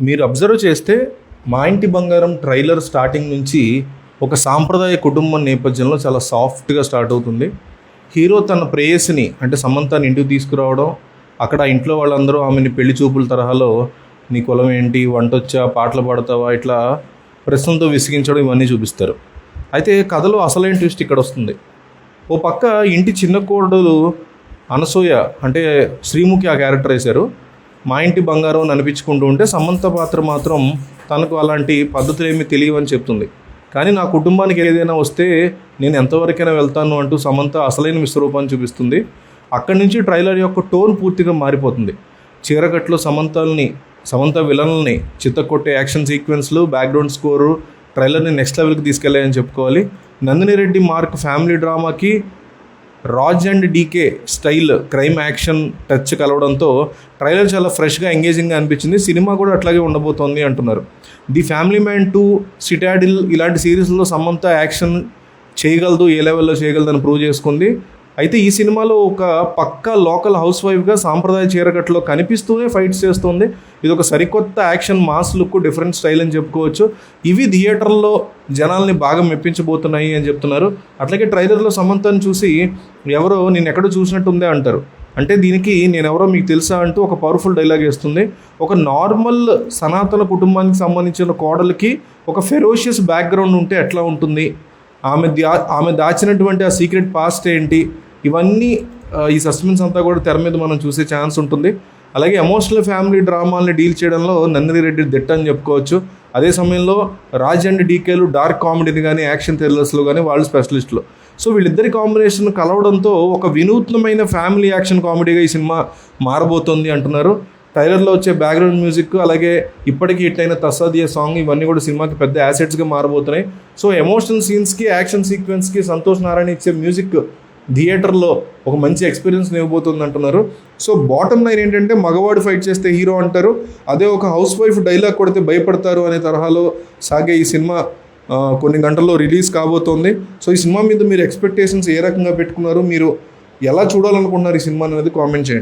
మీరు అబ్జర్వ్ చేస్తే మా ఇంటి బంగారం ట్రైలర్ స్టార్టింగ్ నుంచి ఒక సాంప్రదాయ కుటుంబం నేపథ్యంలో చాలా సాఫ్ట్గా స్టార్ట్ అవుతుంది. హీరో తన ప్రేయసిని అంటే సమంతని ఇంటికి తీసుకురావడం, అక్కడ ఇంట్లో వాళ్ళందరూ ఆమెని పెళ్లి చూపుల తరహాలో నీ కులం ఏంటి, వంటొచ్చా, పాటలు పాడతావా, ఇట్లా ప్రశ్నలతో విసిగించడం ఇవన్నీ చూపిస్తారు. అయితే కథలో అసలైన ట్విస్ట్ ఇక్కడ వస్తుంది. ఓ పక్క ఇంటి చిన్న కోడలు అనసూయ అంటే శ్రీముఖి ఆ క్యారెక్టర్ వేశారు. మా ఇంటి బంగారం అని అనిపించుకుంటూ ఉంటే సమంత పాత్ర మాత్రం తనకు అలాంటి పద్ధతులు ఏమీ తెలియవని చెప్తుంది. కానీ నా కుటుంబానికి ఏదైనా వస్తే నేను ఎంతవరకైనా వెళ్తాను అంటూ సమంత అసలైన విశ్వరూపాన్ని చూపిస్తుంది. అక్కడి నుంచి ట్రైలర్ యొక్క టోన్ పూర్తిగా మారిపోతుంది. చీరకట్లో సమంత విలన్లని చిత్తకొట్టే యాక్షన్ సీక్వెన్స్లు, బ్యాక్గ్రౌండ్ స్కోరు ట్రైలర్ని నెక్స్ట్ లెవెల్కి తీసుకెళ్ళాయని చెప్పుకోవాలి. నందిని రెడ్డి మార్క్ ఫ్యామిలీ డ్రామాకి Raj and DK style crime action touch కలవడంతో ట్రైలర్ చాలా ఫ్రెష్గా ఎంగేజింగ్గా అనిపించింది. సినిమా కూడా అట్లాగే ఉండబోతోంది అంటున్నారు. ది ఫ్యామిలీ మ్యాన్ 2, సిటాడిల్ ఇలాంటి సిరీస్లో సమంత యాక్షన్ చేయగలదు, ఏ లెవెల్లో చేయగలదని ప్రూవ్ చేసుకుంది. అయితే ఈ సినిమాలో ఒక పక్కా లోకల్ హౌస్ వైఫ్గా సాంప్రదాయ చీరకట్లో కనిపిస్తూనే ఫైట్స్ చేస్తుంది. ఇది ఒక సరికొత్త action mass look, different style అని చెప్పుకోవచ్చు. ఇవి థియేటర్లో జనాల్ని బాగా మెప్పించబోతున్నాయి అని చెప్తున్నారు. అట్లాగే ట్రైలర్లో సమంతను చూసి ఎవరో నేను ఎక్కడో చూసినట్టుందే అంటారు. అంటే దీనికి నేను ఎవరో మీకు తెలుసా అంటూ ఒక పవర్ఫుల్ డైలాగ్ వేస్తుంది. ఒక నార్మల్ సనాతన కుటుంబానికి సంబంధించిన కోడలికి ఒక ఫెరోషియస్ బ్యాక్గ్రౌండ్ ఉంటే ఎట్లా ఉంటుంది, ఆమె దాచినటువంటి ఆ సీక్రెట్ పాస్ట్ ఏంటి, ఇవన్నీ ఈ సస్పెన్స్ అంతా కూడా తెర మీద మనం చూసే ఛాన్స్ ఉంటుంది. అలాగే ఎమోషనల్ ఫ్యామిలీ డ్రామాలని డీల్ చేయడంలో నందిని రెడ్డి దిట్ట అని చెప్పుకోవచ్చు. అదే సమయంలో రాజ్ అండ్ డీకేలు డార్క్ కామెడీని కానీ యాక్షన్ థ్రిల్లర్స్లో కానీ వాళ్ళు స్పెషలిస్టులు. సో వీళ్ళిద్దరి కాంబినేషన్ కలవడంతో ఒక వినూత్నమైన ఫ్యామిలీ యాక్షన్ కామెడీగా ఈ సినిమా మారబోతోంది అంటున్నారు. ట్రైలర్లో వచ్చే బ్యాక్గ్రౌండ్ మ్యూజిక్, అలాగే ఇప్పటికీ హిట్ అయిన తస్సాదియే సాంగ్, ఇవన్నీ కూడా సినిమాకి పెద్ద యాసెట్స్గా మారబోతున్నాయి. సో ఎమోషనల్ సీన్స్కి, యాక్షన్ సీక్వెన్స్కి సంతోష్ నారాయణ ఇచ్చే మ్యూజిక్ థియేటర్లో ఒక మంచి ఎక్స్పీరియన్స్ ఇవ్వబోతుంది అంటున్నారు. సో బాటమ్ లైన్ ఏంటంటే మగవాడు ఫైట్ చేస్తే హీరో అంటారు, అదే ఒక హౌస్ వైఫ్ డైలాగ్ కొడితే భయపడతారు అనే తరహాలో సాగే ఈ సినిమా కొన్ని గంటల్లో రిలీజ్ కాబోతోంది. సో ఈ సినిమా మీద మీరు ఎక్స్పెక్టేషన్స్ ఏ రకంగా పెట్టుకున్నారు, మీరు ఎలా చూడాలనుకుంటున్నారు ఈ సినిమా అనేది కామెంట్ చేయండి.